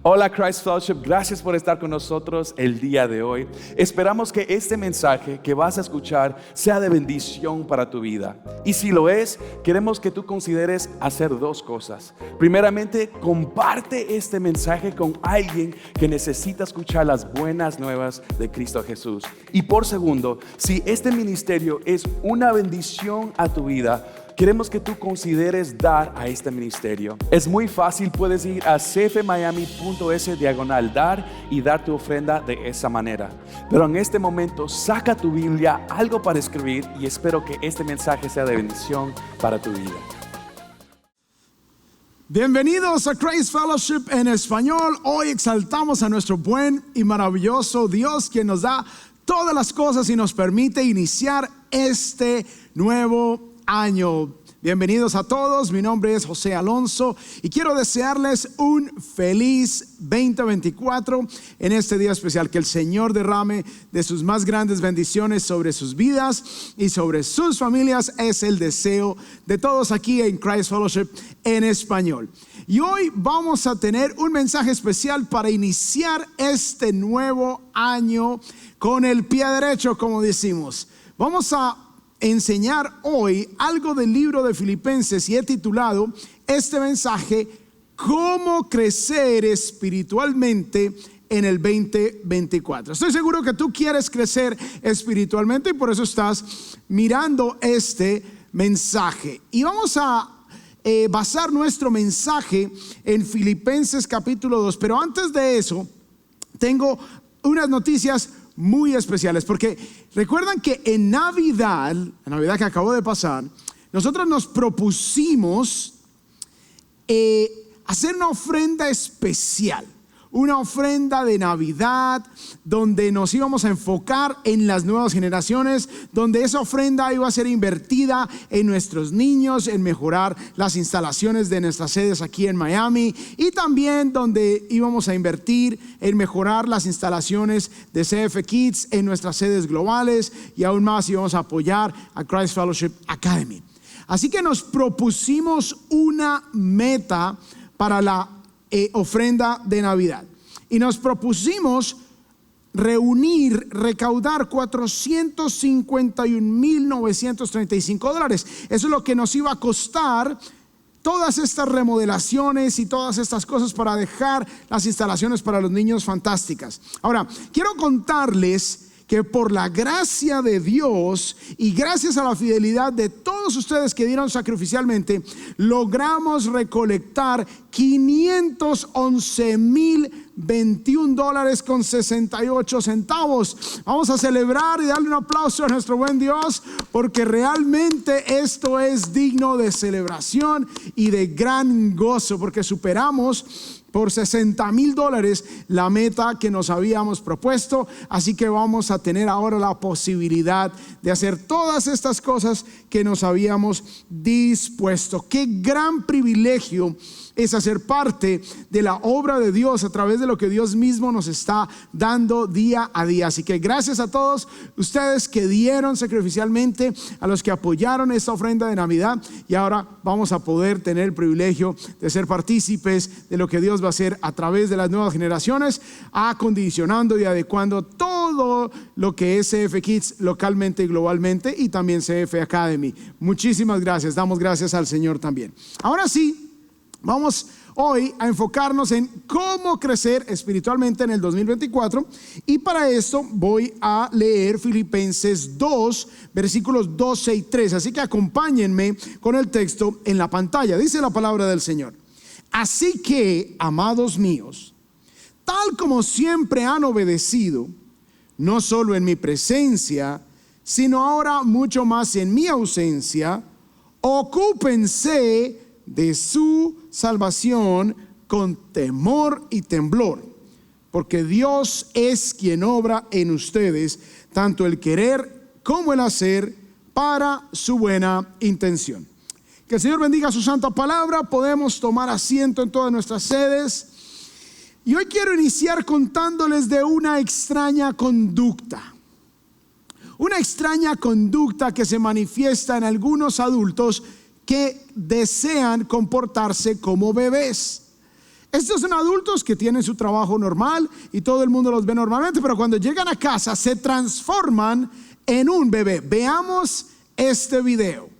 Hola Christ Fellowship, gracias por estar con nosotros el día de hoy. Esperamos que este mensaje que vas a escuchar sea de bendición para tu vida. Y si lo es, queremos que tú consideres hacer dos cosas. Primeramente, comparte este mensaje con alguien que necesita escuchar las buenas nuevas de Cristo Jesús. Y por segundo, si este ministerio es una bendición a tu vida, queremos que tú consideres dar a este ministerio. Es muy fácil, puedes ir a cfmiami.es/dar y dar tu ofrenda de esa manera. Pero en este momento, saca tu Biblia, algo para escribir, y espero que este mensaje sea de bendición para tu vida. Bienvenidos a Christ Fellowship en español. Hoy exaltamos a nuestro buen y maravilloso Dios, quien nos da todas las cosas y nos permite iniciar este nuevo año. Bienvenidos a todos, mi nombre es José Alonso y quiero desearles un feliz 2024 en este día especial. Que el Señor derrame de sus más grandes bendiciones sobre sus vidas y sobre sus familias. Es el deseo de todos aquí en Christ Fellowship en español. Y hoy vamos a tener un mensaje especial para iniciar este nuevo año con el pie derecho, como decimos. Vamos a enseñar hoy algo del libro de Filipenses y he titulado este mensaje "Cómo crecer espiritualmente en el 2024". Estoy seguro que tú quieres crecer espiritualmente y por eso estás mirando este mensaje. Y vamos a basar nuestro mensaje en Filipenses capítulo 2. Pero antes de eso, tengo unas noticias muy especiales, porque recuerdan que en Navidad, la Navidad que acabó de pasar, nosotros nos propusimos hacer una ofrenda especial, una ofrenda de Navidad donde nos íbamos a enfocar en las nuevas generaciones, donde esa ofrenda iba a ser invertida en nuestros niños, en mejorar las instalaciones de nuestras sedes aquí en Miami, y también donde íbamos a invertir en mejorar las instalaciones de CF Kids en nuestras sedes globales, y aún más íbamos a apoyar a Christ Fellowship Academy. Así que nos propusimos una meta para la ofrenda de Navidad y nos propusimos recaudar $451,935. Eso es lo que nos iba a costar todas estas remodelaciones y todas estas cosas para dejar las instalaciones para los niños fantásticas. Ahora, quiero contarles que por la gracia de Dios y gracias a la fidelidad de todos ustedes que dieron sacrificialmente, logramos recolectar $511,021.68. Vamos a celebrar y darle un aplauso a nuestro buen Dios, porque realmente esto es digno de celebración y de gran gozo, porque superamos por $60,000 la meta que nos habíamos propuesto. Así que vamos a tener ahora la posibilidad de hacer todas estas cosas que nos habíamos dispuesto. Qué gran privilegio es hacer parte de la obra de Dios a través de lo que Dios mismo nos está dando día a día. Así que gracias a todos ustedes que dieron sacrificialmente, a los que apoyaron esta ofrenda de Navidad, y ahora vamos a poder tener el privilegio de ser partícipes de lo que Dios va a hacer a través de las nuevas generaciones, acondicionando y adecuando todo lo que es CF Kids localmente y globalmente, y también CF Academy. Muchísimas gracias, damos gracias al Señor también. Ahora sí, vamos hoy a enfocarnos en cómo crecer espiritualmente en el 2024, y para esto voy a leer Filipenses 2, versículos 12 y 13. Así que acompáñenme con el texto en la pantalla. Dice la palabra del Señor: Así que, amados míos, tal como siempre han obedecido, no solo en mi presencia, sino ahora mucho más en mi ausencia, ocúpense de su salvación con temor y temblor, porque Dios es quien obra en ustedes tanto el querer como el hacer para su buena intención. Que el Señor bendiga su santa palabra. Podemos tomar asiento en todas nuestras sedes. Y hoy quiero iniciar contándoles de una extraña conducta. Una extraña conducta que se manifiesta en algunos adultos que desean comportarse como bebés. Estos son adultos que tienen su trabajo normal y todo el mundo los ve normalmente, pero cuando llegan a casa se transforman en un bebé. Veamos este video.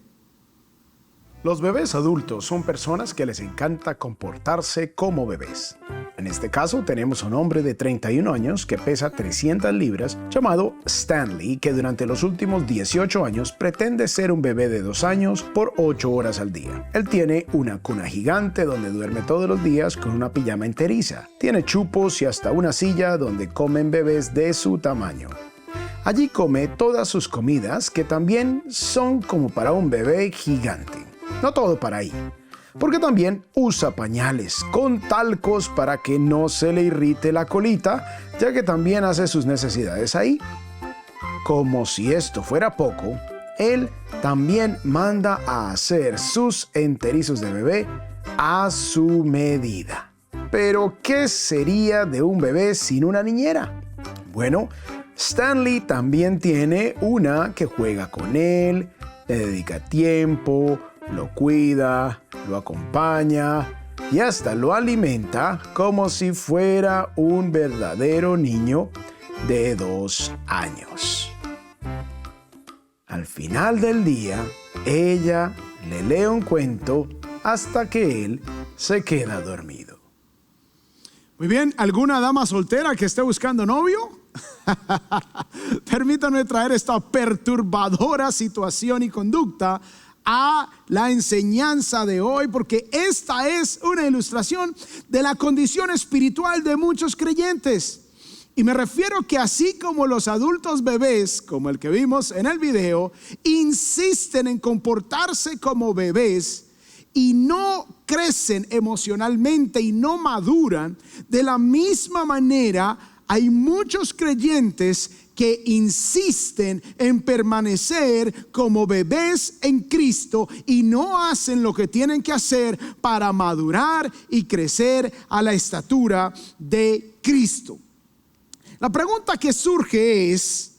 Los bebés adultos son personas que les encanta comportarse como bebés. En este caso tenemos a un hombre de 31 años que pesa 300 libras llamado Stanley, que durante los últimos 18 años pretende ser un bebé de 2 años por 8 horas al día. Él tiene una cuna gigante donde duerme todos los días con una pijama enteriza. Tiene chupos y hasta una silla donde comen bebés de su tamaño. Allí come todas sus comidas, que también son como para un bebé gigante. No todo para ahí, porque también usa pañales con talcos para que no se le irrite la colita, ya que también hace sus necesidades ahí. Como si esto fuera poco, él también manda a hacer sus enterizos de bebé a su medida. Pero, ¿qué sería de un bebé sin una niñera? Bueno, Stanley también tiene una que juega con él, le dedica tiempo, lo cuida, lo acompaña y hasta lo alimenta como si fuera un verdadero niño de 2 años. Al final del día, ella le lee un cuento hasta que él se queda dormido. Muy bien, ¿alguna dama soltera que esté buscando novio? Permítanme traer esta perturbadora situación y conducta a la enseñanza de hoy, porque esta es una ilustración de la condición espiritual de muchos creyentes. Y me refiero que así como los adultos bebés, como el que vimos en el video, insisten en comportarse como bebés y no crecen emocionalmente y no maduran, de la misma manera hay muchos creyentes que insisten en permanecer como bebés en Cristo y no hacen lo que tienen que hacer para madurar y crecer a la estatura de Cristo. La pregunta que surge es: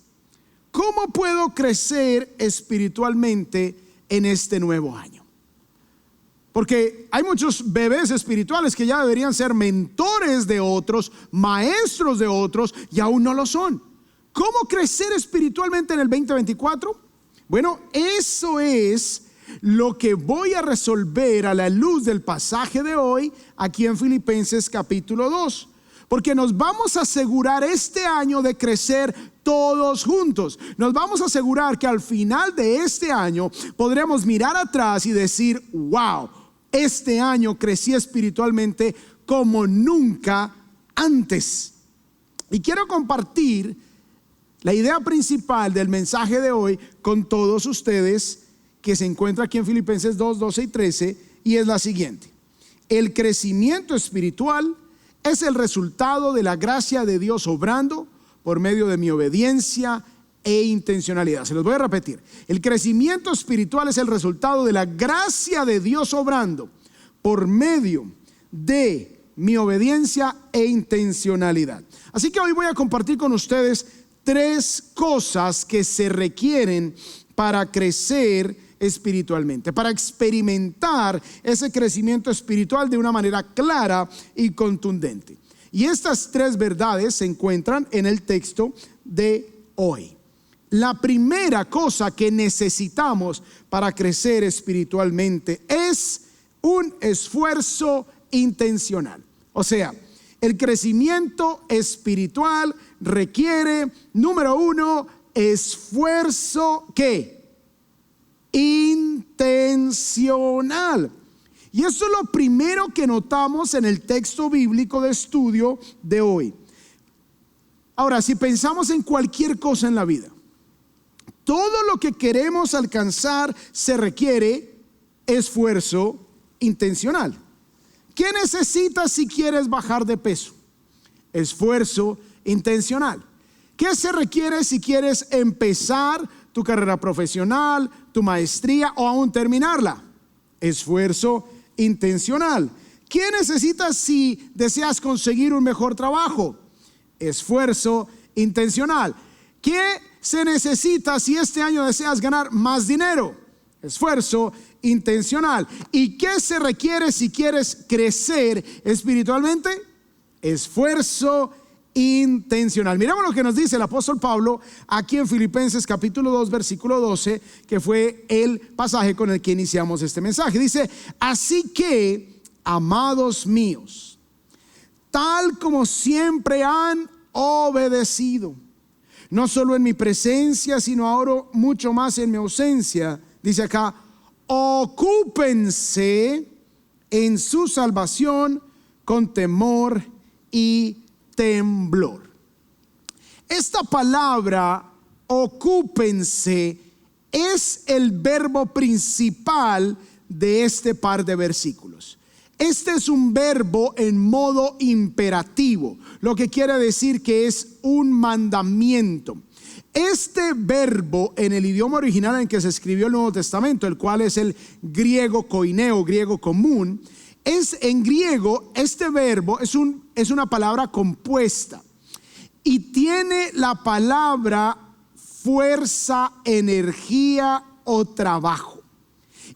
¿cómo puedo crecer espiritualmente en este nuevo año? Porque hay muchos bebés espirituales que ya deberían ser mentores de otros, maestros de otros, y aún no lo son. ¿Cómo crecer espiritualmente en el 2024? Bueno, eso es lo que voy a resolver a la luz del pasaje de hoy aquí en Filipenses capítulo 2. Porque nos vamos a asegurar este año de crecer todos juntos. Nos vamos a asegurar que al final de este año podremos mirar atrás y decir: wow, este año crecí espiritualmente como nunca antes. Y quiero compartir la idea principal del mensaje de hoy con todos ustedes, que se encuentra aquí en Filipenses 2, 12 y 13, y es la siguiente: el crecimiento espiritual es el resultado de la gracia de Dios obrando por medio de mi obediencia e intencionalidad. Se los voy a repetir: el crecimiento espiritual es el resultado de la gracia de Dios obrando por medio de mi obediencia e intencionalidad. Así que hoy voy a compartir con ustedes 3 cosas que se requieren para crecer espiritualmente, para experimentar ese crecimiento espiritual de una manera clara y contundente. Y estas 3 verdades se encuentran en el texto de hoy. La primera cosa que necesitamos para crecer espiritualmente es un esfuerzo intencional. O sea, el crecimiento espiritual requiere, número 1, esfuerzo ¿qué? Intencional. Y eso es lo primero que notamos en el texto bíblico de estudio de hoy. Ahora, si pensamos en cualquier cosa en la vida, todo lo que queremos alcanzar se requiere esfuerzo intencional. ¿Qué necesitas si quieres bajar de peso? Esfuerzo intencional. ¿Qué se requiere si quieres empezar tu carrera profesional, tu maestría o aún terminarla? Esfuerzo intencional. ¿Qué necesitas si deseas conseguir un mejor trabajo? Esfuerzo intencional. ¿Qué se necesita si este año deseas ganar más dinero? Esfuerzo intencional. ¿Y qué se requiere si quieres crecer espiritualmente? Esfuerzo intencional. Miremos lo que nos dice el apóstol Pablo aquí en Filipenses capítulo 2 versículo 12, que fue el pasaje con el que iniciamos este mensaje. Dice: así que, amados míos, tal como siempre han obedecido, no solo en mi presencia, sino ahora mucho más en mi ausencia, dice acá, ocúpense en su salvación con temor y temblor. Esta palabra ocúpense es el verbo principal de este par de versículos. Este es un verbo en modo imperativo, lo que quiere decir que es un mandamiento. Este verbo en el idioma original en que se escribió el Nuevo Testamento, el cual es el griego koineo, griego común, en griego este verbo es una palabra compuesta y tiene la palabra fuerza, energía o trabajo,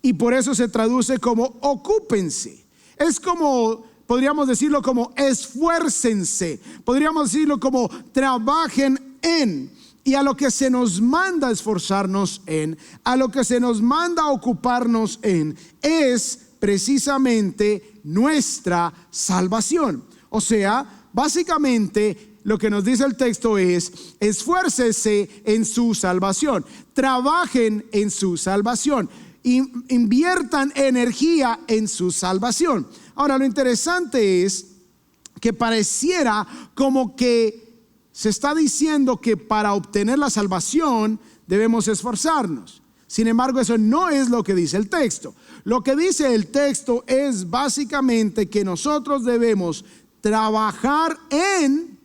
y por eso se traduce como ocúpense. Es como, podríamos decirlo como esfuércense, podríamos decirlo como trabajen en. Y a lo que se nos manda a esforzarnos en, a lo que se nos manda a ocuparnos en, es precisamente nuestra salvación. O sea, básicamente lo que nos dice el texto es: esfuércese en su salvación, trabajen en su salvación, inviertan energía en su salvación. Ahora, lo interesante es que pareciera como que se está diciendo que para obtener la salvación debemos esforzarnos. Sin embargo, eso no es lo que dice el texto. Lo que dice el texto es básicamente que nosotros debemos trabajar en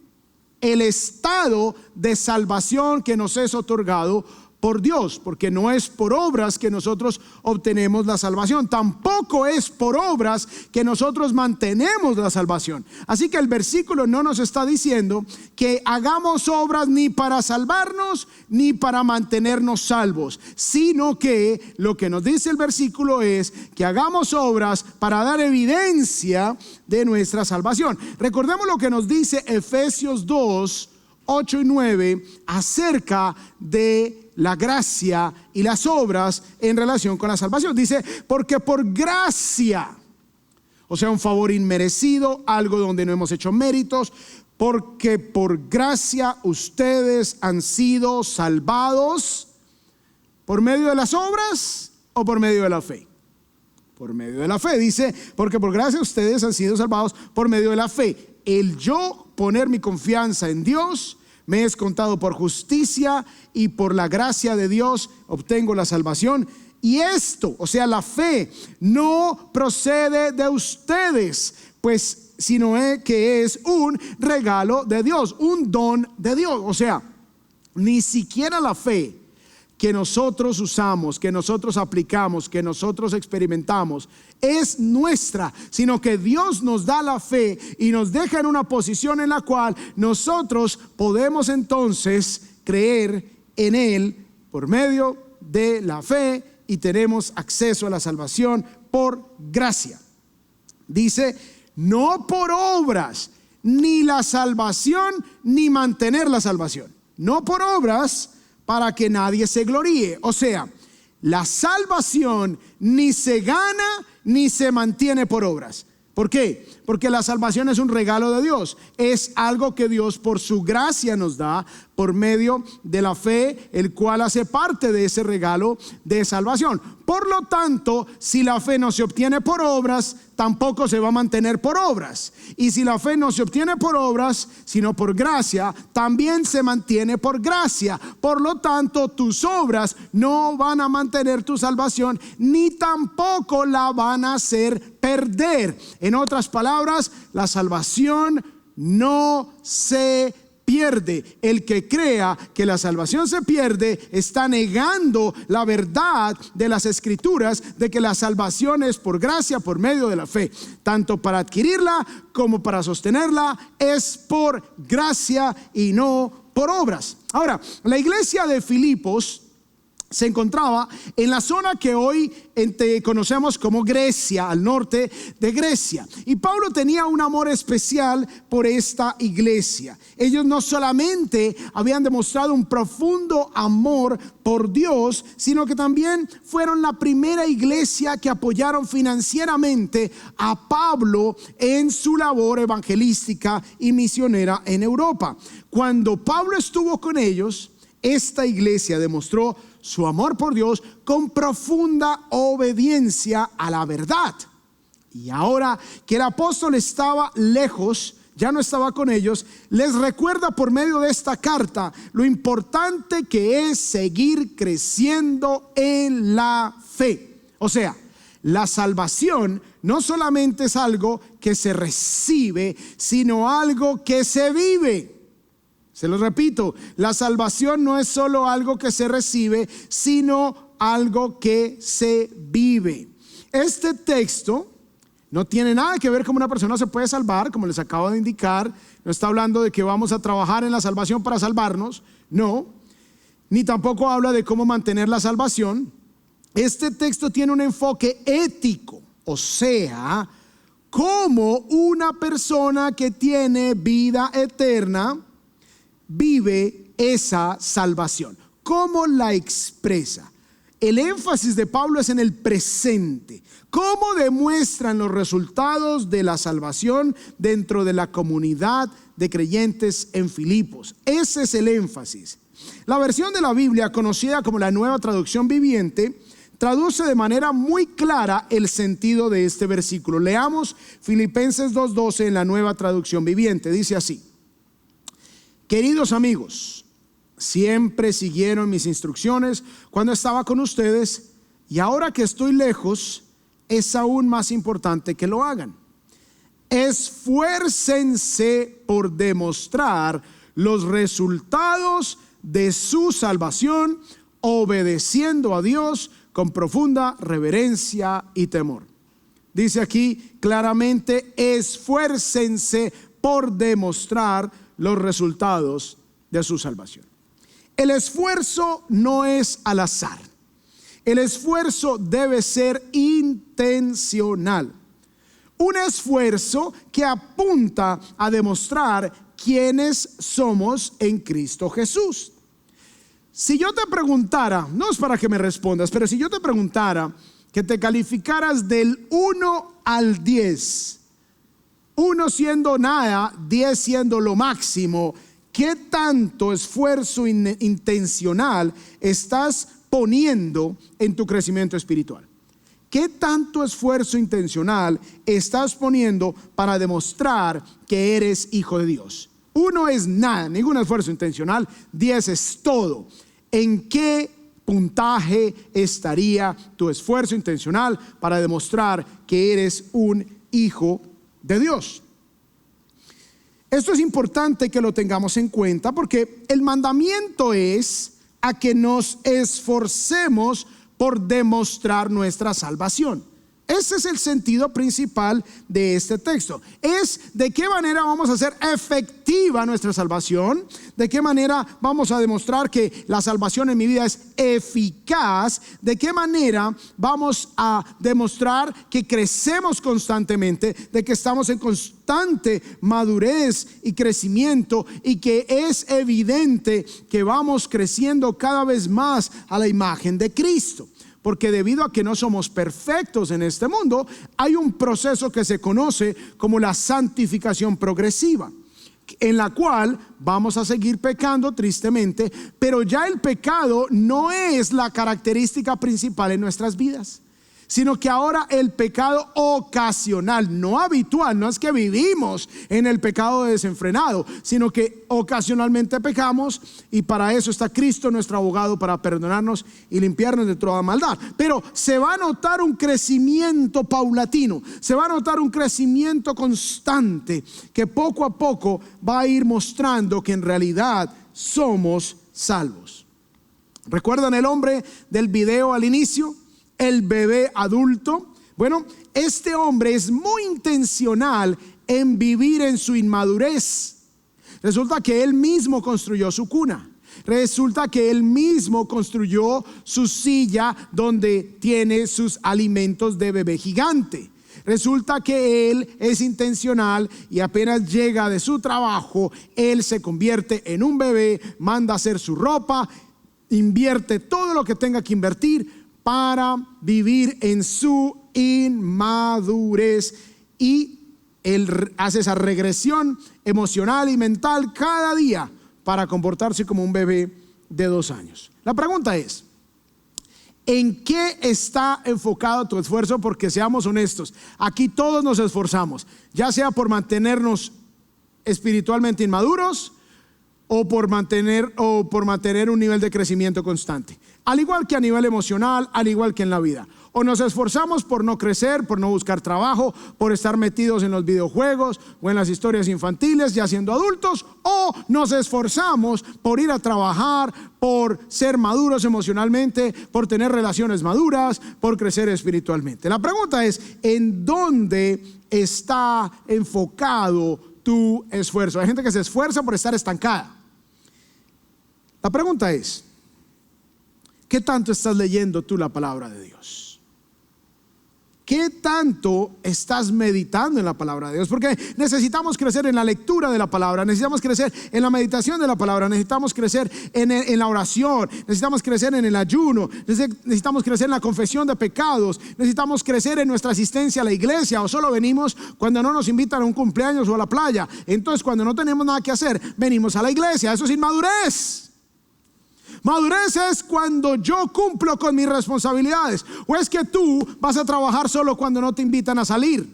el estado de salvación que nos es otorgado por Dios, porque no es por obras que nosotros obtenemos la salvación, tampoco es por obras que nosotros mantenemos la salvación. Así que el versículo no nos está diciendo que hagamos obras ni para salvarnos ni para mantenernos salvos, sino que lo que nos dice el versículo es que hagamos obras para dar evidencia de nuestra salvación. Recordemos lo que nos dice Efesios 2, 8 y 9 acerca de la gracia y las obras en relación con la salvación. Dice: porque por gracia, o sea, un favor inmerecido, algo donde no hemos hecho méritos, porque por gracia ustedes han sido salvados por medio de las obras o por medio de la fe. Por medio de la fe, dice, porque por gracia ustedes han sido salvados por medio de la fe. El yo poner mi confianza en Dios me es contado por justicia, y por la gracia de Dios obtengo la salvación. Y esto, o sea, la fe, no procede de ustedes, pues sino que es un regalo de Dios, un don de Dios. O sea, ni siquiera la fe que nosotros usamos, que nosotros aplicamos, que nosotros experimentamos es nuestra, sino que Dios nos da la fe y nos deja en una posición en la cual nosotros podemos entonces creer en Él por medio de la fe, y tenemos acceso a la salvación por gracia. Dice: no por obras, ni la salvación, ni mantener la salvación. No por obras, para que nadie se gloríe. O sea, la salvación ni se gana ni se mantiene por obras. ¿Por qué? Porque la salvación es un regalo de Dios. Es algo que Dios por su gracia nos da por medio de la fe, el cual hace parte de ese regalo de salvación. Por lo tanto, si la fe no se obtiene por obras, tampoco se va a mantener por obras. Y si la fe no se obtiene por obras, sino por gracia, también se mantiene por gracia. Por lo tanto, tus obras no van a mantener tu salvación, ni tampoco la van a hacer perder. En otras palabras, la salvación no se pierde. El que crea que la salvación se pierde está negando la verdad de las Escrituras de que la salvación es por gracia, por medio de la fe. Tanto para adquirirla como para sostenerla es por gracia y no por obras. Ahora, la iglesia de Filipos se encontraba en la zona que hoy conocemos como Grecia, al norte de Grecia. Y Pablo tenía un amor especial por esta iglesia. Ellos no solamente habían demostrado un profundo amor por Dios, sino que también fueron la primera iglesia que apoyaron financieramente a Pablo en su labor evangelística y misionera en Europa. Cuando Pablo estuvo con ellos, esta iglesia demostró su amor por Dios con profunda obediencia a la verdad. Y ahora que el apóstol estaba lejos, ya no estaba con ellos, les recuerda por medio de esta carta lo importante que es seguir creciendo en la fe. O sea, la salvación no solamente es algo que se recibe, sino algo que se vive. Se lo repito, la salvación no es solo algo que se recibe, sino algo que se vive. Este texto no tiene nada que ver con una persona se puede salvar, como les acabo de indicar. No está hablando de que vamos a trabajar en la salvación para salvarnos, no. Ni tampoco habla de cómo mantener la salvación. Este texto tiene un enfoque ético, o sea, cómo una persona que tiene vida eterna vive esa salvación, cómo la expresa. El énfasis de Pablo es en el presente. ¿Cómo demuestran los resultados de la salvación dentro de la comunidad de creyentes en Filipos? Ese es el énfasis. La versión de la Biblia, conocida como la Nueva Traducción Viviente, traduce de manera muy clara el sentido de este versículo. Leamos Filipenses 2:12 en la Nueva Traducción Viviente. Dice así: queridos amigos, siempre siguieron mis instrucciones cuando estaba con ustedes, y ahora que estoy lejos, es aún más importante que lo hagan. Esfuércense por demostrar los resultados de su salvación, obedeciendo a Dios con profunda reverencia y temor. Dice aquí claramente: esfuércense por demostrar los resultados de su salvación. El esfuerzo no es al azar. El esfuerzo debe ser intencional. Un esfuerzo que apunta a demostrar quiénes somos en Cristo Jesús. Si yo te preguntara, no es para que me respondas, pero si yo te preguntara que te calificaras del 1 al 10, 1 siendo nada, 10 siendo lo máximo, ¿qué tanto esfuerzo intencional estás poniendo en tu crecimiento espiritual? ¿Qué tanto esfuerzo intencional estás poniendo para demostrar que eres hijo de Dios? 1 es nada, ningún esfuerzo intencional. 10 es todo. ¿En qué puntaje estaría tu esfuerzo intencional para demostrar que eres un hijo de Dios? Esto es importante que lo tengamos en cuenta, porque el mandamiento es a que nos esforcemos por demostrar nuestra salvación. Ese es el sentido principal de este texto. Es de qué manera vamos a hacer efectiva nuestra salvación, de qué manera vamos a demostrar que la salvación en mi vida es eficaz, de qué manera vamos a demostrar que crecemos constantemente, de que estamos en constante madurez y crecimiento, y que es evidente que vamos creciendo cada vez más a la imagen de Cristo. Porque debido a que no somos perfectos en este mundo, hay un proceso que se conoce como la santificación progresiva, en la cual vamos a seguir pecando tristemente, pero ya el pecado no es la característica principal en nuestras vidas, sino que ahora el pecado ocasional, no habitual, no es que vivimos en el pecado desenfrenado, sino que ocasionalmente pecamos, y para eso está Cristo nuestro abogado, para perdonarnos y limpiarnos de toda maldad. Pero se va a notar un crecimiento paulatino, se va a notar un crecimiento constante que poco a poco va a ir mostrando que en realidad somos salvos. ¿Recuerdan el hombre del video al inicio? El bebé adulto. Bueno, este hombre es muy intencional en vivir en su inmadurez. Resulta que él mismo construyó su cuna. Resulta que él mismo construyó su silla donde tiene sus alimentos de bebé gigante. Resulta que él es intencional y apenas llega de su trabajo, él se convierte en un bebé, manda a hacer su ropa, invierte todo lo que tenga que invertir para vivir en su inmadurez, y él hace esa regresión emocional y mental cada día para comportarse como un bebé de 2 años. La pregunta es, ¿en qué está enfocado tu esfuerzo? Porque seamos honestos, aquí todos nos esforzamos, ya sea por mantenernos espiritualmente inmaduros o por mantener un nivel de crecimiento constante. Al igual que a nivel emocional, al igual que en la vida. O nos esforzamos por no crecer, por no buscar trabajo, por estar metidos en los videojuegos o en las historias infantiles ya siendo adultos, o nos esforzamos por ir a trabajar, por ser maduros emocionalmente, por tener relaciones maduras, por crecer espiritualmente. La pregunta es, ¿en dónde está enfocado tu esfuerzo? Hay gente que se esfuerza por estar estancada. La pregunta es, ¿qué tanto estás leyendo tú la palabra de Dios? ¿Qué tanto estás meditando en la palabra de Dios? Porque necesitamos crecer en la lectura de la palabra, necesitamos crecer en la meditación de la palabra, necesitamos crecer en la oración, necesitamos crecer en el ayuno, necesitamos crecer en la confesión de pecados, necesitamos crecer en nuestra asistencia a la iglesia, o solo venimos cuando no nos invitan a un cumpleaños o a la playa. Entonces, cuando no tenemos nada que hacer, venimos a la iglesia. Eso es inmadurez. Madurez es cuando yo cumplo con mis responsabilidades. ¿O es que tú vas a trabajar solo cuando no te invitan a salir?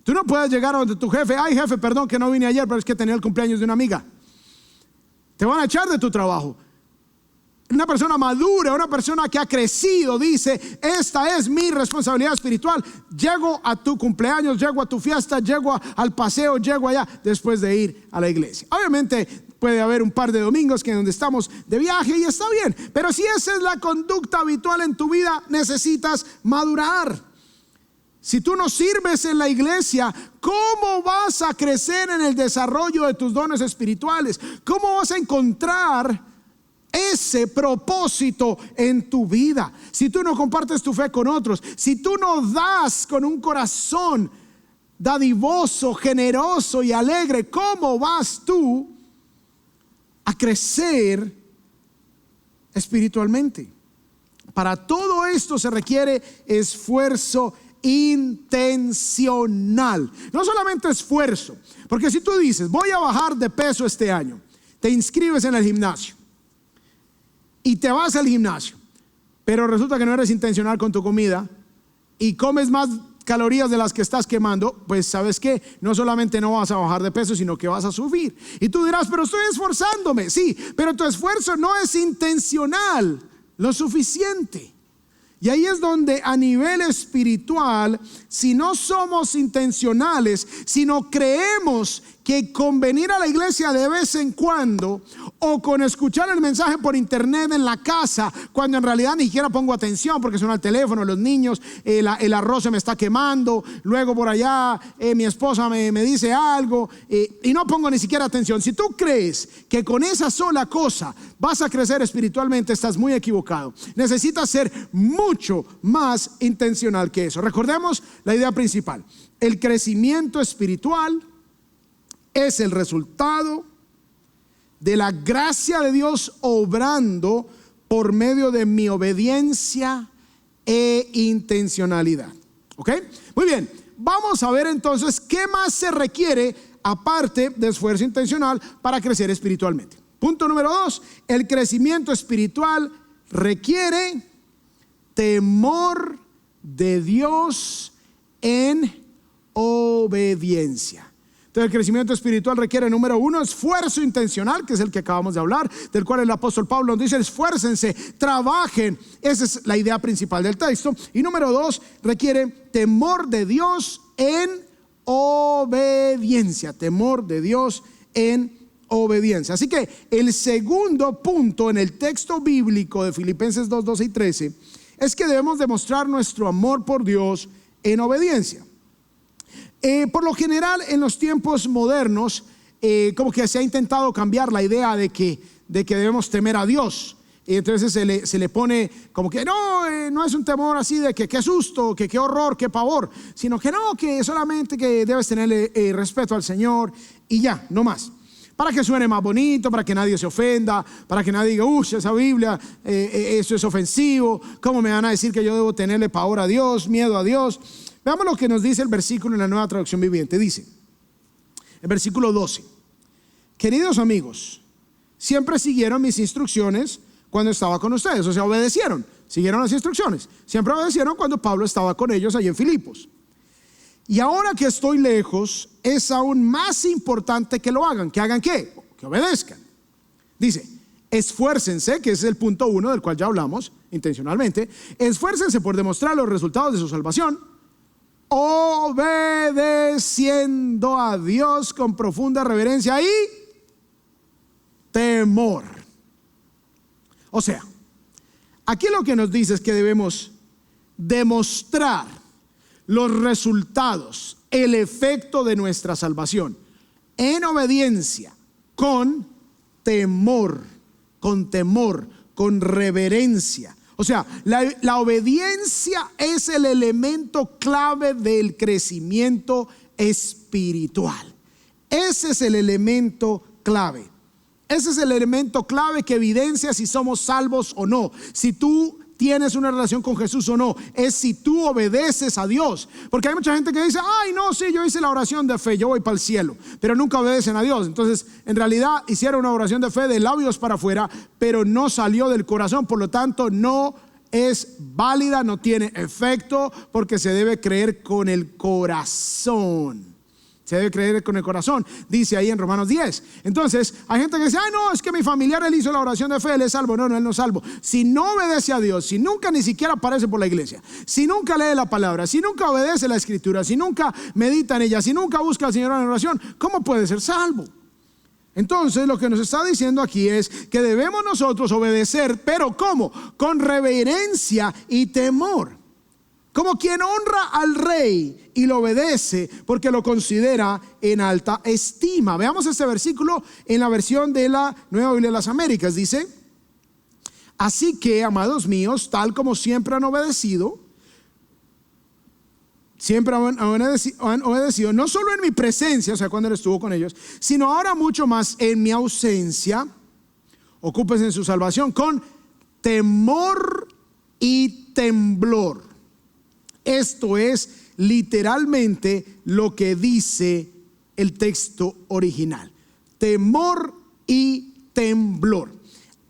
Tú no puedes llegar a donde tu jefe, ay jefe, perdón que no vine ayer, pero es que tenía el cumpleaños de una amiga. Te van a echar de tu trabajo. Una persona madura, una persona que ha crecido, dice, esta es mi responsabilidad espiritual. Llego a tu cumpleaños, llego a tu fiesta, llego al paseo, llego allá después de ir a la iglesia. Obviamente puede haber un par de domingos que donde estamos de viaje y está bien, pero si esa es la conducta habitual en tu vida, necesitas madurar. Si tú no sirves en la iglesia, ¿cómo vas a crecer en el desarrollo de tus dones espirituales? ¿Cómo vas a encontrar ese propósito en tu vida? Si tú no compartes tu fe con otros, si tú no das con un corazón dadivoso, generoso y alegre, ¿cómo vas tú a crecer espiritualmente? Para todo esto se requiere esfuerzo intencional. No solamente esfuerzo, porque si tú dices, voy a bajar de peso este año, te inscribes en el gimnasio y te vas al gimnasio, pero resulta que no eres intencional con tu comida y comes más calorías de las que estás quemando, pues sabes que no solamente no vas a bajar de peso, sino que vas a subir. Y tú dirás, pero estoy esforzándome. Sí, pero tu esfuerzo no es intencional lo suficiente. Y ahí es donde a nivel espiritual, si no somos intencionales, si no creemos que con venir a la iglesia de vez en cuando, o con escuchar el mensaje por internet en la casa, cuando en realidad ni siquiera pongo atención porque suena el teléfono, los niños, el arroz se me está quemando, luego por allá mi esposa me dice algo y no pongo ni siquiera atención. Si tú crees que con esa sola cosa vas a crecer espiritualmente, estás muy equivocado. Necesitas ser mucho más intencional que eso. Recordemos la idea principal: el crecimiento espiritual es el resultado de la gracia de Dios obrando por medio de mi obediencia e intencionalidad. ¿Ok? Muy bien, vamos a ver entonces qué más se requiere aparte de esfuerzo intencional para crecer espiritualmente. Punto número 2, el crecimiento espiritual requiere temor de Dios en obediencia. Entonces el crecimiento espiritual requiere, número 1, esfuerzo intencional, que es el que acabamos de hablar, del cual el apóstol Pablo nos dice, esfuércense, trabajen. Esa es la idea principal del texto. Y número 2, requiere temor de Dios en obediencia. Temor de Dios en obediencia. Así que el segundo punto en el texto bíblico de Filipenses 2, 12 y 13 es que debemos demostrar nuestro amor por Dios en obediencia. Por lo general en los tiempos modernos como que se ha intentado cambiar la idea de que de que debemos temer a Dios. Y entonces se le pone como que no es un temor así de que qué susto, que qué horror, qué pavor, sino que no, que solamente que debes tenerle respeto al Señor y ya, no más. Para que suene más bonito, para que nadie se ofenda, para que nadie diga, esa Biblia, eso es ofensivo, ¿cómo me van a decir que yo debo tenerle pavor a Dios, miedo a Dios? Veamos lo que nos dice el versículo en la Nueva Traducción Viviente. Dice, el versículo 12, queridos amigos, siempre siguieron mis instrucciones cuando estaba con ustedes, o sea, obedecieron, siguieron las instrucciones, siempre obedecieron cuando Pablo estaba con ellos allí en Filipos. Y ahora que estoy lejos, es aún más importante que lo hagan. ¿Que hagan qué? Que obedezcan. Dice, esfuércense, que ese es el punto 1 del cual ya hablamos intencionalmente. Esfuércense por demostrar los resultados de su salvación, obedeciendo a Dios con profunda reverencia y temor. O sea, aquí lo que nos dice es que debemos demostrar los resultados, el efecto de nuestra salvación en obediencia, con temor, con reverencia. O sea, la obediencia es el elemento clave del crecimiento espiritual. Ese es el elemento clave. Ese es el elemento clave que evidencia si somos salvos o no. Si tú tienes una relación con Jesús o no, es si tú obedeces a Dios. Porque hay mucha gente que dice, ay no, sí, yo hice la oración de fe, yo voy para el cielo, pero nunca obedecen a Dios. Entonces, en realidad hicieron una oración de fe de labios para afuera, pero no salió del corazón, por lo tanto no es válida, no tiene efecto, porque se debe creer con el corazón. Se debe creer con el corazón, dice ahí en Romanos 10. Entonces, hay gente que dice, ay no, es que mi familiar, él hizo la oración de fe, él es salvo. No, él no es salvo. Si no obedece a Dios, si nunca ni siquiera aparece por la iglesia, si nunca lee la palabra, si nunca obedece la escritura, si nunca medita en ella, si nunca busca al Señor en oración, ¿cómo puede ser salvo? Entonces, lo que nos está diciendo aquí es que debemos nosotros obedecer, pero ¿cómo? Con reverencia y temor. Como quien honra al rey y lo obedece porque lo considera en alta estima. Veamos este versículo en la versión de la Nueva Biblia de las Américas. Dice, así que, amados míos, tal como siempre han obedecido, no solo en mi presencia, o sea, cuando él estuvo con ellos, sino ahora mucho más en mi ausencia, ocúpense en su salvación con temor y temblor. Esto es literalmente lo que dice el texto original. Temor y temblor.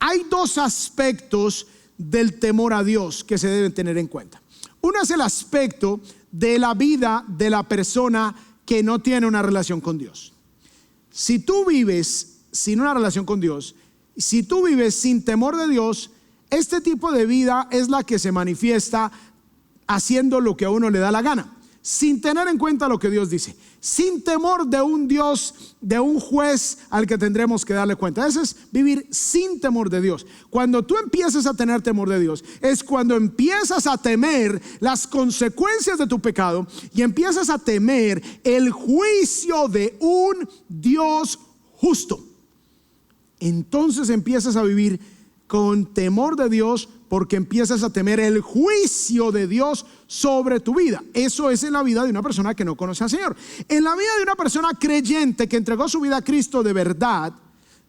Hay dos aspectos del temor a Dios que se deben tener en cuenta. Uno es el aspecto de la vida de la persona que no tiene una relación con Dios. Si tú vives sin una relación con Dios, si tú vives sin temor de Dios, este tipo de vida es la que se manifiesta haciendo lo que a uno le da la gana, sin tener en cuenta lo que Dios dice, sin temor de un Dios, de un juez al que tendremos que darle cuenta. Eso es vivir sin temor de Dios. Cuando tú empiezas a tener temor de Dios, es cuando empiezas a temer las consecuencias de tu pecado y empiezas a temer el juicio de un Dios justo. Entonces empiezas a vivir con temor de Dios, porque empiezas a temer el juicio de Dios sobre tu vida. Eso es en la vida de una persona que no conoce al Señor. En la vida de una persona creyente que entregó su vida a Cristo de verdad,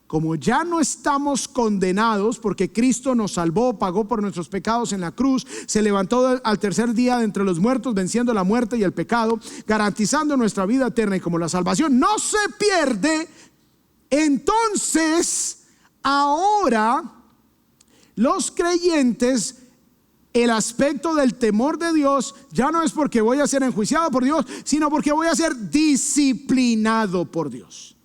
como ya no estamos condenados porque Cristo nos salvó, pagó por nuestros pecados en la cruz, se levantó al tercer día de entre los muertos, venciendo la muerte y el pecado, garantizando nuestra vida eterna, y como la salvación no se pierde, entonces ahora los creyentes, el aspecto del temor de Dios ya no es porque voy a ser enjuiciado por Dios, sino porque voy a ser disciplinado por Dios.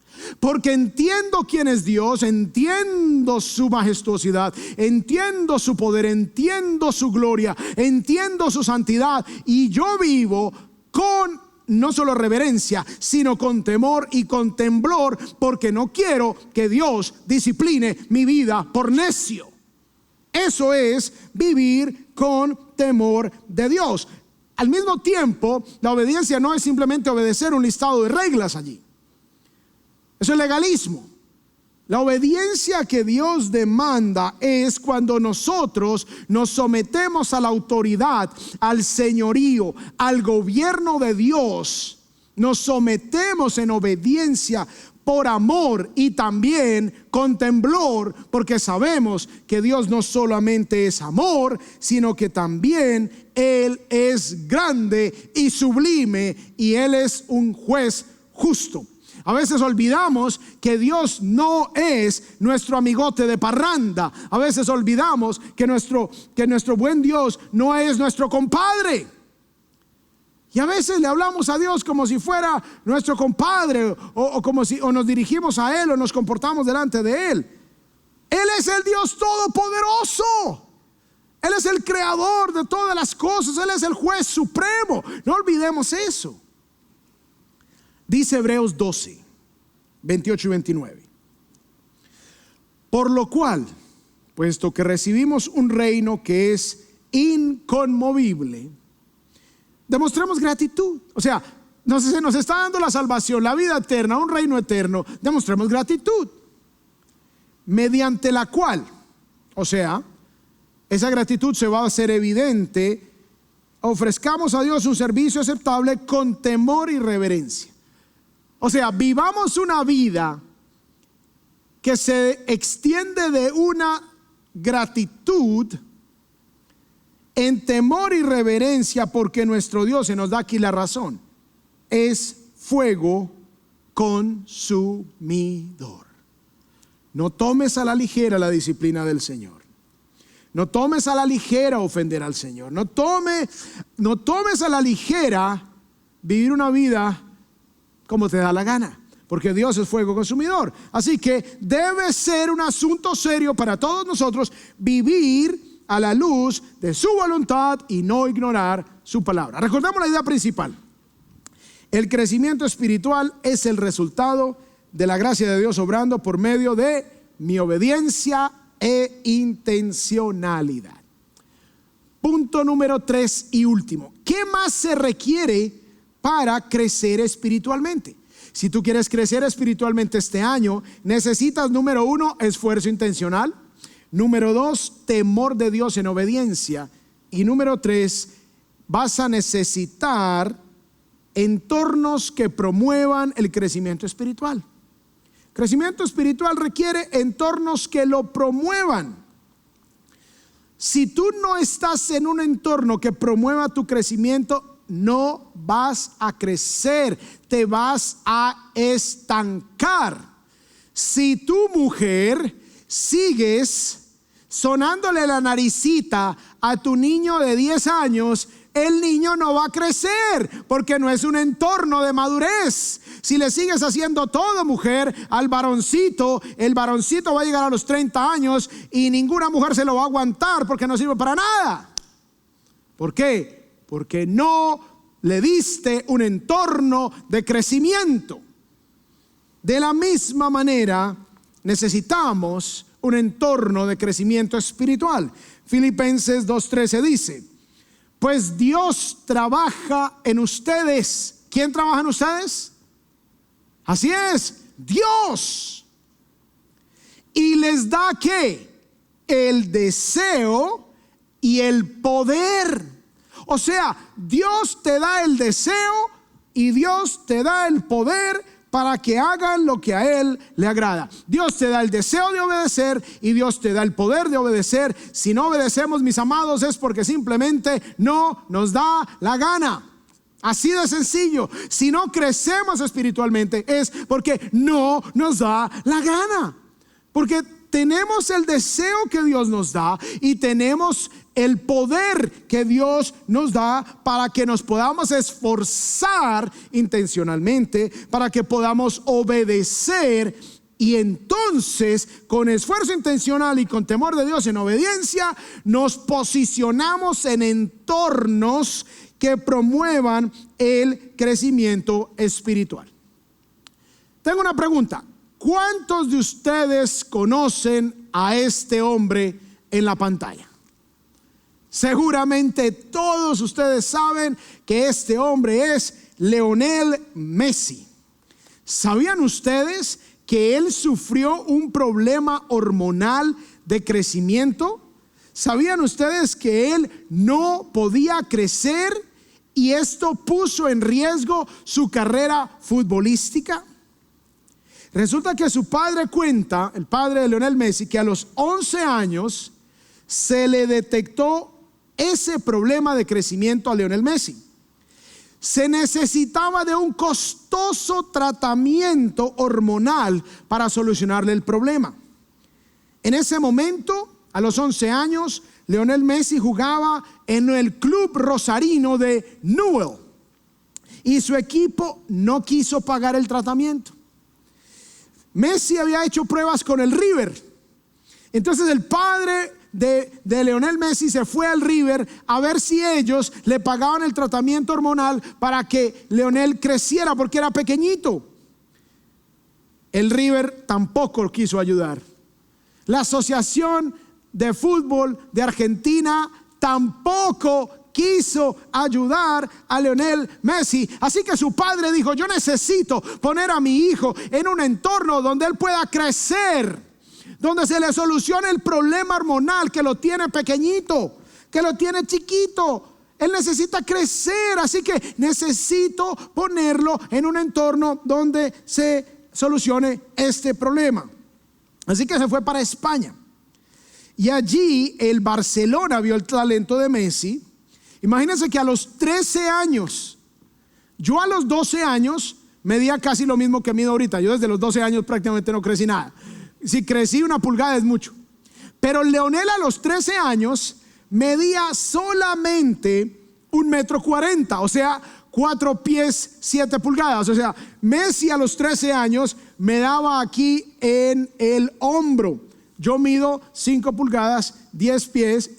Porque entiendo quién es Dios, entiendo su majestuosidad, entiendo su poder, entiendo su gloria, entiendo su santidad, y yo vivo con no solo reverencia, sino con temor y con temblor, porque no quiero que Dios discipline mi vida por necio. Eso es vivir con temor de Dios. Al mismo tiempo, la obediencia no es simplemente obedecer un listado de reglas allí. Eso es legalismo. La obediencia que Dios demanda es cuando nosotros nos sometemos a la autoridad, al señorío, al gobierno de Dios. Nos sometemos en obediencia por amor y también con temblor, porque sabemos que Dios no solamente es amor, sino que también Él es grande y sublime, y Él es un juez justo. A veces olvidamos que Dios no es nuestro amigote de parranda. A veces olvidamos que nuestro buen Dios no es nuestro compadre. Y a veces le hablamos a Dios como si fuera nuestro compadre, o nos dirigimos a Él, o nos comportamos delante de Él. Él es el Dios todopoderoso. Él es el creador de todas las cosas. Él es el juez supremo. No olvidemos eso. Dice Hebreos 12, 28 y 29. Por lo cual, puesto que recibimos un reino que es inconmovible, demostremos gratitud. O sea, nos está dando la salvación, la vida eterna, un reino eterno. Demostremos gratitud, mediante la cual, o sea, esa gratitud se va a hacer evidente. Ofrezcamos a Dios un servicio aceptable con temor y reverencia. O sea, vivamos una vida que se extiende de una gratitud en temor y reverencia, porque nuestro Dios, se nos da aquí la razón, es fuego consumidor. No tomes a la ligera la disciplina del Señor. No tomes a la ligera ofender al Señor. No tomes a la ligera vivir una vida como te da la gana, porque Dios es fuego consumidor. Así que debe ser un asunto serio para todos nosotros vivir a la luz de su voluntad y no ignorar su palabra. Recordemos la idea principal. El crecimiento espiritual es el resultado de la gracia de Dios obrando por medio de mi obediencia e intencionalidad. Punto número 3 y último. ¿Qué más se requiere para crecer espiritualmente? Si tú quieres crecer espiritualmente este año, necesitas, número 1, esfuerzo intencional. Número 2, temor de Dios en obediencia. Y número 3, vas a necesitar entornos que promuevan el crecimiento espiritual. Crecimiento espiritual requiere entornos que lo promuevan. Si tú no estás en un entorno que promueva tu crecimiento, no vas a crecer, te vas a estancar. Si tu mujer sigues sonándole la naricita a tu niño de 10 años, el niño no va a crecer, porque no es un entorno de madurez. Si le sigues haciendo todo, mujer, al varoncito, el varoncito va a llegar a los 30 años y ninguna mujer se lo va a aguantar, porque no sirve para nada. ¿Por qué? Porque no le diste un entorno de crecimiento. De la misma manera, necesitamos un entorno de crecimiento espiritual. Filipenses 2:13 dice: pues Dios trabaja en ustedes. ¿Quién trabaja en ustedes? Así es, Dios. Y les da ¿qué? El deseo y el poder. O sea, Dios te da el deseo y Dios te da el poder para que hagan lo que a Él le agrada. Dios te da el deseo de obedecer y Dios te da el poder de obedecer. Si no obedecemos, mis amados, es porque simplemente no nos da la gana. Así de sencillo. Si no crecemos espiritualmente, es porque no nos da la gana. Porque tenemos el deseo que Dios nos da y tenemos el poder que Dios nos da para que nos podamos esforzar intencionalmente, para que podamos obedecer. Y entonces, con esfuerzo intencional y con temor de Dios en obediencia, nos posicionamos en entornos que promuevan el crecimiento espiritual. Tengo una pregunta. ¿Cuántos de ustedes conocen a este hombre en la pantalla? Seguramente todos ustedes saben que este hombre es Lionel Messi. ¿Sabían ustedes que él sufrió un problema hormonal de crecimiento? ¿Sabían ustedes que él no podía crecer y esto puso en riesgo su carrera futbolística? Resulta que su padre cuenta, el padre de Lionel Messi, que a los 11 años se le detectó ese problema de crecimiento a Lionel Messi. Se necesitaba de un costoso tratamiento hormonal para solucionarle el problema. En ese momento, a los 11 años, Lionel Messi jugaba en el club rosarino de Newell y su equipo no quiso pagar el tratamiento. Messi había hecho pruebas con el River. Entonces el padre de Lionel Messi se fue al River a ver si ellos le pagaban el tratamiento hormonal para que Lionel creciera, porque era pequeñito. El River tampoco quiso ayudar. La Asociación de Fútbol de Argentina tampoco quiso ayudar a Lionel Messi. Así que su padre dijo: yo necesito poner a mi hijo en un entorno donde él pueda crecer, donde se le solucione el problema hormonal que lo tiene pequeñito, que lo tiene chiquito. Él necesita crecer, así que necesito ponerlo en un entorno donde se solucione este problema. Así que se fue para España. Y allí el Barcelona vio el talento de Messi. Imagínense que a los 13 años, yo a los 12 años medía casi lo mismo que mido ahorita. Yo desde los 12 años prácticamente no crecí nada. Si crecí 1 pulgada es mucho. Pero Lionel a los 13 años medía solamente 1,40 m, o sea, 4 pies 7 pulgadas. O sea, Messi a los 13 años me daba aquí en el hombro. Yo mido 5 pulgadas, 10 pies,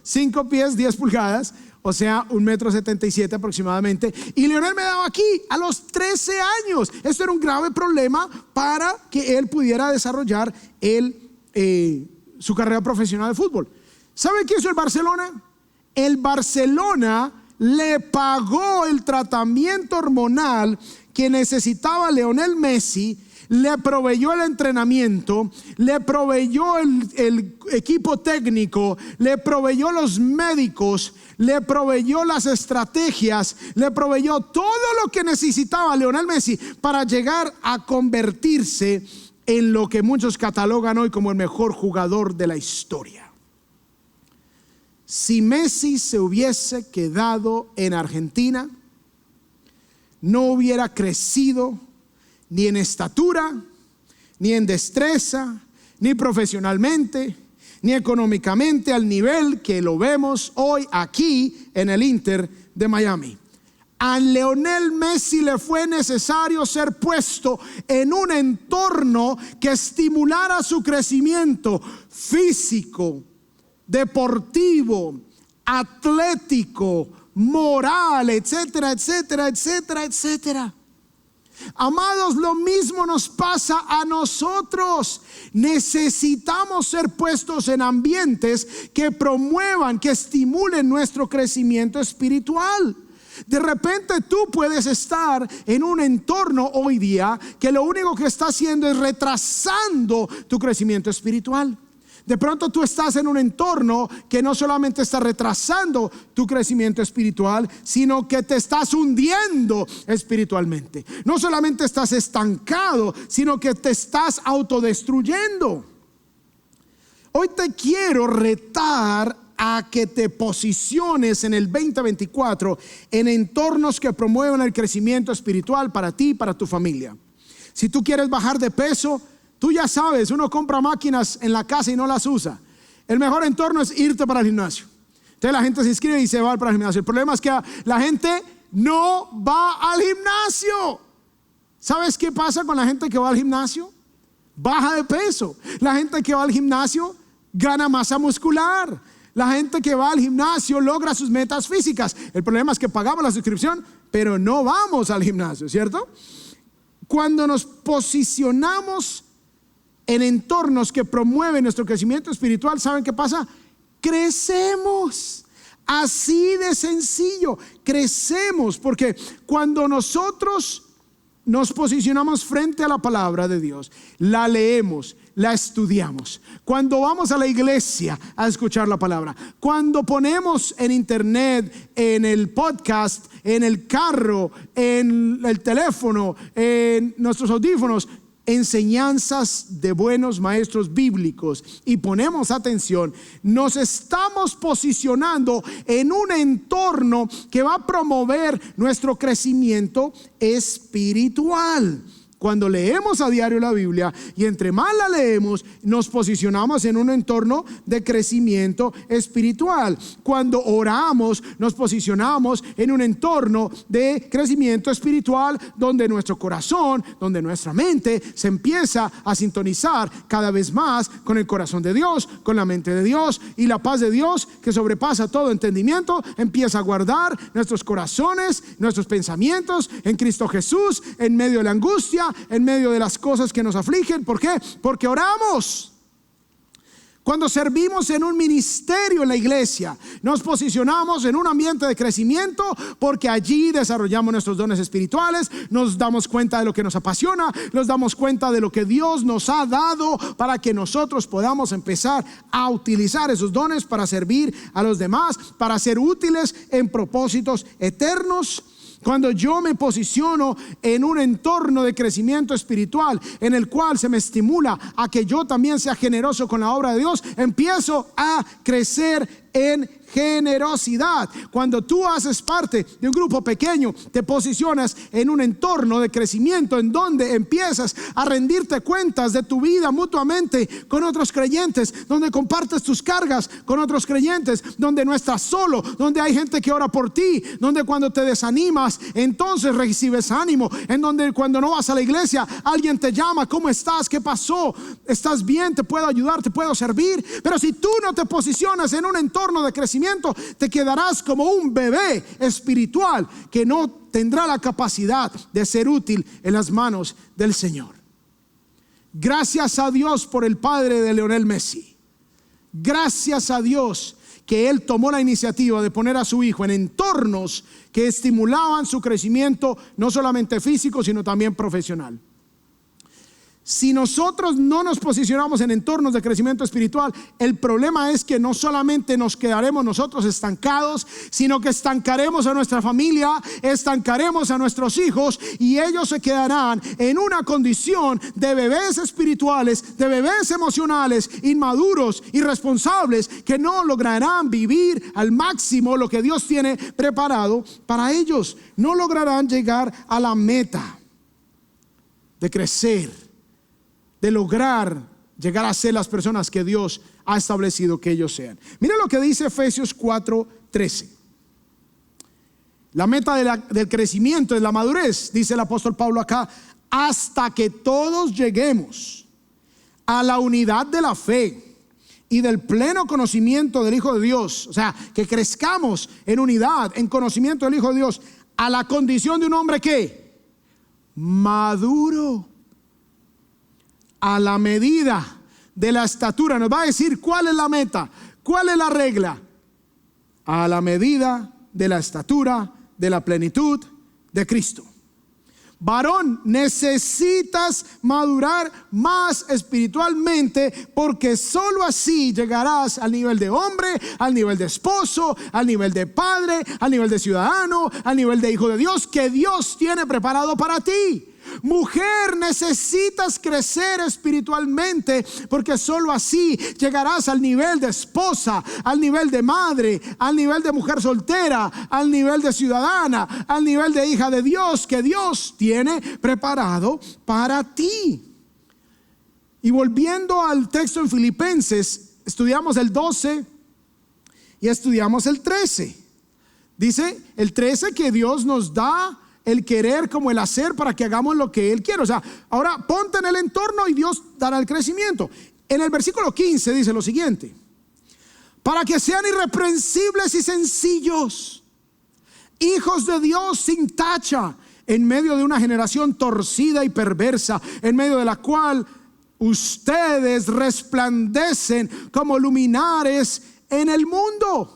5 pies, 10 pulgadas, o sea, 1,77 m aproximadamente. Y Lionel me daba aquí a los 13 años. Esto era un grave problema para que él pudiera desarrollar su carrera profesional de fútbol. ¿Saben qué hizo el Barcelona? El Barcelona le pagó el tratamiento hormonal que necesitaba Lionel Messi, le proveyó el entrenamiento, le proveyó el equipo técnico, le proveyó los médicos, le proveyó las estrategias, le proveyó todo lo que necesitaba Lionel Messi para llegar a convertirse en lo que muchos catalogan hoy como el mejor jugador de la historia. Si Messi se hubiese quedado en Argentina, no hubiera crecido ni en estatura, ni en destreza, ni profesionalmente, ni económicamente al nivel que lo vemos hoy aquí en el Inter de Miami. A Lionel Messi le fue necesario ser puesto en un entorno que estimulara su crecimiento físico, deportivo, atlético, moral, etcétera, etcétera, etcétera, etcétera. Amados, lo mismo nos pasa a nosotros. Necesitamos ser puestos en ambientes que promuevan, que estimulen nuestro crecimiento espiritual. De repente tú puedes estar en un entorno hoy día que lo único que está haciendo es retrasando tu crecimiento espiritual. De pronto tú estás en un entorno que no solamente está retrasando tu crecimiento espiritual, sino que te estás hundiendo espiritualmente. No solamente estás estancado, sino que te estás autodestruyendo. Hoy te quiero retar a que te posiciones en el 2024 en entornos que promuevan el crecimiento espiritual para ti y para tu familia. Si tú quieres bajar de peso, tú ya sabes, uno compra máquinas en la casa y no las usa. El mejor entorno es irte para el gimnasio. Entonces la gente se inscribe y se va para el gimnasio. El problema es que la gente no va al gimnasio. ¿Sabes qué pasa con la gente que va al gimnasio? Baja de peso. La gente que va al gimnasio gana masa muscular. La gente que va al gimnasio logra sus metas físicas. El problema es que pagamos la suscripción, pero no vamos al gimnasio, ¿cierto? Cuando nos posicionamos en entornos que promueven nuestro crecimiento espiritual, ¿saben qué pasa? Crecemos. Así de sencillo, crecemos, porque cuando nosotros nos posicionamos frente a la palabra de Dios, la leemos, la estudiamos, cuando vamos a la iglesia a escuchar la palabra, cuando ponemos en internet, en el podcast, en el carro, en el teléfono, en nuestros audífonos, enseñanzas de buenos maestros bíblicos y ponemos atención, nos estamos posicionando en un entorno que va a promover nuestro crecimiento espiritual. Cuando leemos a diario la Biblia y entre más la leemos, nos posicionamos en un entorno de crecimiento espiritual. Cuando oramos, nos posicionamos en un entorno de crecimiento espiritual donde nuestro corazón, donde nuestra mente se empieza a sintonizar cada vez más con el corazón de Dios, con la mente de Dios, y la paz de Dios que sobrepasa todo entendimiento empieza a guardar nuestros corazones, nuestros pensamientos en Cristo Jesús en medio de la angustia, en medio de las cosas que nos afligen. ¿Por qué? Porque oramos. Cuando servimos en un ministerio en la iglesia, nos posicionamos en un ambiente de crecimiento porque allí desarrollamos nuestros dones espirituales, nos damos cuenta de lo que nos apasiona, nos damos cuenta de lo que Dios nos ha dado para que nosotros podamos empezar a utilizar esos dones para servir a los demás, para ser útiles en propósitos eternos. Cuando yo me posiciono en un entorno de crecimiento espiritual en el cual se me estimula a que yo también sea generoso con la obra de Dios, empiezo a crecer en generosidad. Cuando tú haces parte de un grupo pequeño, te posicionas en un entorno de crecimiento en donde empiezas a rendirte cuentas de tu vida mutuamente con otros creyentes, donde compartes tus cargas con otros creyentes, donde no estás solo, donde hay gente que ora por ti, donde cuando te desanimas, entonces recibes ánimo, en donde cuando no vas a la iglesia, alguien te llama: ¿cómo estás? ¿Qué pasó? ¿Estás bien? ¿Te puedo ayudar? ¿Te puedo servir? Pero si tú no te posicionas en un entorno de crecimiento, te quedarás como un bebé espiritual que no tendrá la capacidad de ser útil en las manos del Señor. Gracias a Dios por el padre de Lionel Messi. Gracias a Dios que él tomó la iniciativa de poner a su hijo en entornos que estimulaban su crecimiento, no solamente físico, sino también profesional. Si nosotros no nos posicionamos en entornos de crecimiento espiritual, el problema es que no solamente nos quedaremos nosotros estancados, sino que estancaremos a nuestra familia, estancaremos a nuestros hijos, y ellos se quedarán en una condición de bebés espirituales, de bebés emocionales, inmaduros, irresponsables, que no lograrán vivir al máximo lo que Dios tiene preparado para ellos. No lograrán llegar a la meta de crecer, de lograr llegar a ser las personas que Dios ha establecido que ellos sean. Mira lo que dice Efesios 4:13. La meta del crecimiento es la madurez, dice el apóstol Pablo acá: hasta que todos lleguemos a la unidad de la fe y del pleno conocimiento del Hijo de Dios. O sea, que crezcamos en unidad, en conocimiento del Hijo de Dios, a la condición de un hombre que maduro, a la medida de la estatura. Nos va a decir cuál es la meta, cuál es la regla: a la medida de la estatura de la plenitud de Cristo. Varón, necesitas madurar más espiritualmente, porque solo así llegarás al nivel de hombre, al nivel de esposo, al nivel de padre, al nivel de ciudadano, al nivel de hijo de Dios que Dios tiene preparado para ti. Mujer, necesitas crecer espiritualmente, porque solo así llegarás al nivel de esposa, al nivel de madre, al nivel de mujer soltera, al nivel de ciudadana, al nivel de hija de Dios que Dios tiene preparado para ti. Y volviendo al texto en Filipenses, estudiamos el 12 y estudiamos el 13. Dice el 13 que Dios nos da el querer como el hacer para que hagamos lo que Él quiere. O sea, ahora ponte en el entorno y Dios dará el crecimiento. En el versículo 15 dice lo siguiente: para que sean irreprensibles y sencillos, hijos de Dios sin tacha, en medio de una generación torcida y perversa, en medio de la cual ustedes resplandecen como luminares en el mundo.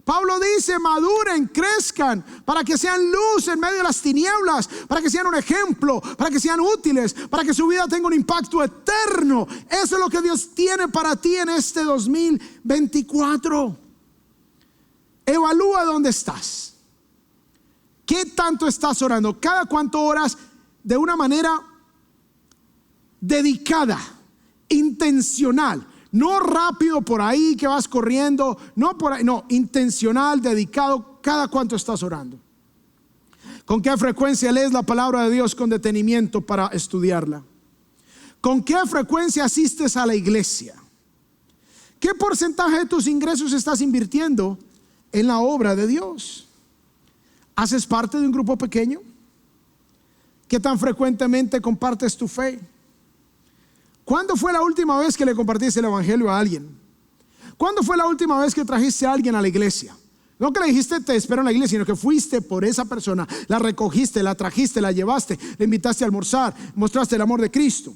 Pablo dice: maduren, crezcan, para que sean luz en medio de las tinieblas, para que sean un ejemplo, para que sean útiles, para que su vida tenga un impacto eterno. Eso es lo que Dios tiene para ti en este 2024. Evalúa dónde estás. ¿Qué tanto estás orando? ¿Cada cuánto oras de una manera dedicada, intencional? No rápido por ahí que vas corriendo, no por ahí, no, intencional, dedicado. ¿Cada cuánto estás orando? ¿Con qué frecuencia lees la palabra de Dios con detenimiento para estudiarla? ¿Con qué frecuencia asistes a la iglesia? ¿Qué porcentaje de tus ingresos estás invirtiendo en la obra de Dios? ¿Haces parte de un grupo pequeño? ¿Qué tan frecuentemente compartes tu fe? ¿Cuándo fue la última vez que le compartiste el evangelio a alguien? ¿Cuándo fue la última vez que trajiste a alguien a la iglesia? No que le dijiste te espero en la iglesia, sino que fuiste por esa persona, la recogiste, la trajiste, la llevaste, le invitaste a almorzar, mostraste el amor de Cristo.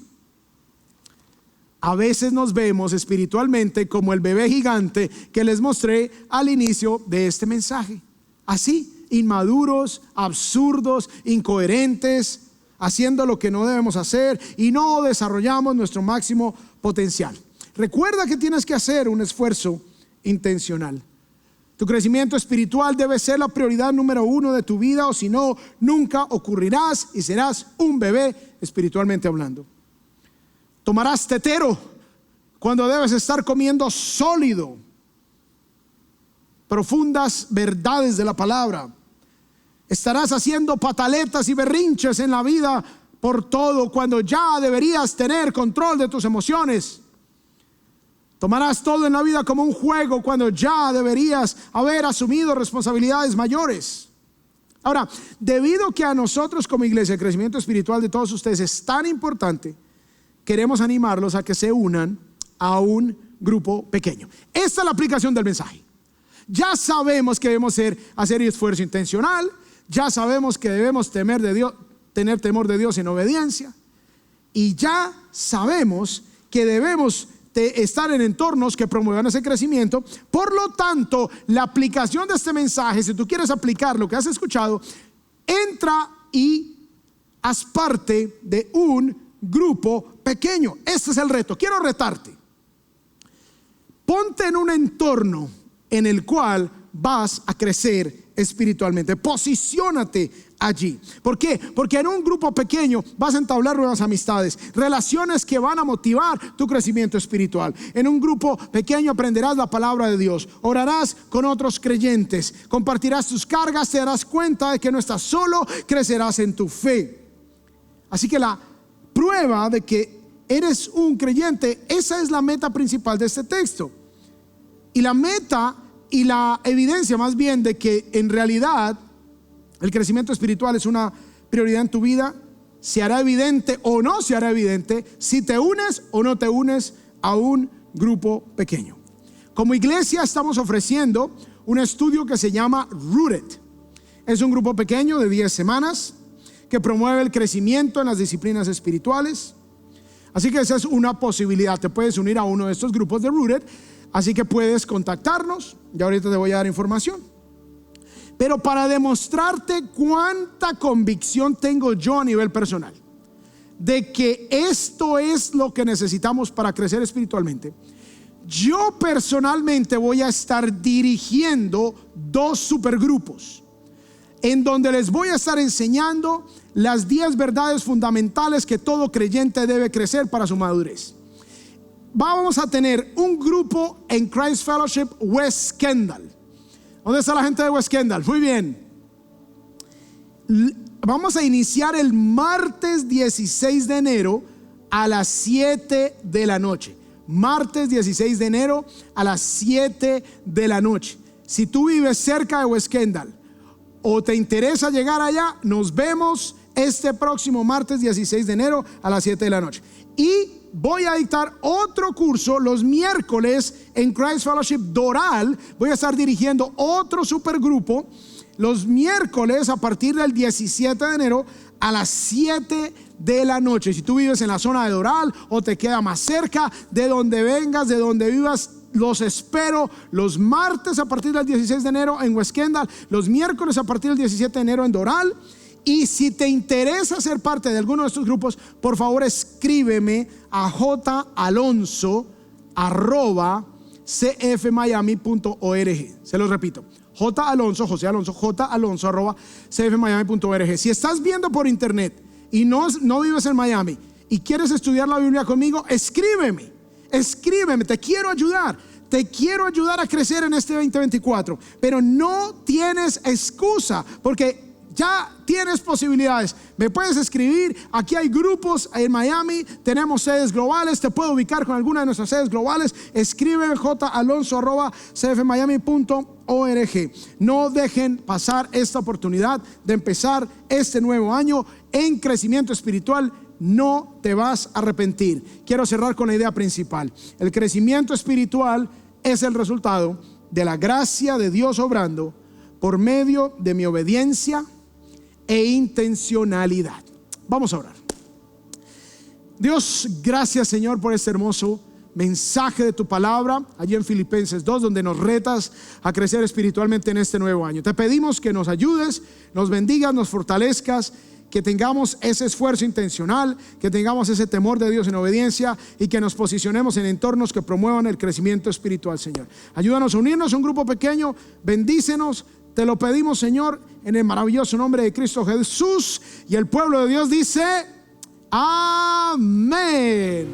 A veces nos vemos espiritualmente como el bebé gigante que les mostré al inicio de este mensaje. Así, inmaduros, absurdos, incoherentes, haciendo lo que no debemos hacer y no desarrollamos nuestro máximo potencial. Recuerda que tienes que hacer un esfuerzo intencional. Tu crecimiento espiritual debe ser la prioridad número 1 de tu vida, o si no, nunca ocurrirás y serás un bebé espiritualmente hablando. Tomarás tetero cuando debes estar comiendo sólido, profundas verdades de la palabra. Estarás haciendo pataletas y berrinches en la vida por todo cuando ya deberías tener control de tus emociones. Tomarás todo en la vida como un juego cuando ya deberías haber asumido responsabilidades mayores. Ahora, debido a que a nosotros como iglesia el crecimiento espiritual de todos ustedes es tan importante, queremos animarlos a que se unan a un grupo pequeño. Esta es la aplicación del mensaje. Ya sabemos que debemos hacer esfuerzo intencional. Ya sabemos que debemos temer de Dios, tener temor de Dios en obediencia. Y ya sabemos que debemos estar en entornos que promuevan ese crecimiento. Por lo tanto, la aplicación de este mensaje, si tú quieres aplicar lo que has escuchado, entra y haz parte de un grupo pequeño. Este es el reto. Quiero retarte. Ponte en un entorno en el cual vas a crecer espiritualmente. Posiciónate allí. ¿Por qué? Porque en un grupo pequeño vas a entablar nuevas amistades, relaciones que van a motivar tu crecimiento espiritual. En un grupo pequeño aprenderás la palabra de Dios, orarás con otros creyentes, compartirás tus cargas, te darás cuenta de que no estás solo, crecerás en tu fe. Así que la prueba de que eres un creyente, esa es la meta principal de este texto. Y la meta y la evidencia más bien de que en realidad el crecimiento espiritual es una prioridad en tu vida, se hará evidente o no se hará evidente si te unes o no te unes a un grupo pequeño. Como iglesia estamos ofreciendo un estudio que se llama Rooted. Es un grupo pequeño de 10 semanas que promueve el crecimiento en las disciplinas espirituales. Así que esa es una posibilidad. Te puedes unir a uno de estos grupos de Rooted. Así que puedes contactarnos. Ya ahorita te voy a dar información. Pero para demostrarte cuánta convicción tengo yo a nivel personal de que esto es lo que necesitamos para crecer espiritualmente, yo personalmente voy a estar dirigiendo 2 supergrupos en donde les voy a estar enseñando las 10 verdades fundamentales que todo creyente debe crecer para su madurez. Vamos a tener un grupo en Christ Fellowship West Kendall. ¿Dónde está la gente de West Kendall? Muy bien. Vamos a iniciar el martes 16 de enero a las 7 de la noche. Martes 16 de enero a las 7 de la noche. Si tú vives cerca de West Kendall o te interesa llegar allá, nos vemos este próximo martes 16 de enero a las 7 de la noche. Y voy a dictar otro curso los miércoles en Christ Fellowship Doral. Voy a estar dirigiendo otro supergrupo los miércoles a partir del 17 de enero a las 7 de la noche. Si tú vives en la zona de Doral o te queda más cerca, de donde vengas, de donde vivas, los espero los martes a partir del 16 de enero en West Kendall, los miércoles a partir del 17 de enero en Doral. Y si te interesa ser parte de alguno de estos grupos, por favor escríbeme a jalonso@cfmiami.org. Se los repito, jalonso@cfmiami.org. Si estás viendo por internet y no vives en Miami y quieres estudiar la Biblia conmigo, escríbeme, te quiero ayudar a crecer en este 2024, pero no tienes excusa, porque ya tienes posibilidades. Me puedes escribir, aquí hay grupos en Miami, tenemos sedes globales, te puedo ubicar con alguna de nuestras sedes globales. Escríbeme jalonso@cfmiami.org. No dejen pasar esta oportunidad de empezar este nuevo año en crecimiento espiritual. No te vas a arrepentir. Quiero cerrar con la idea principal. El crecimiento espiritual es el resultado de la gracia de Dios obrando por medio de mi obediencia e intencionalidad. Vamos a orar. Dios, gracias Señor por este hermoso mensaje de tu palabra allí en Filipenses 2, donde nos retas a crecer espiritualmente en este nuevo año. Te pedimos que nos ayudes, nos bendigas, nos fortalezcas, que tengamos ese esfuerzo intencional, que tengamos ese temor de Dios en obediencia y que nos posicionemos en entornos que promuevan el crecimiento espiritual, Señor. Ayúdanos a unirnos a un grupo pequeño, bendícenos. Te lo pedimos, Señor, en el maravilloso nombre de Cristo Jesús. Y el pueblo de Dios dice: amén.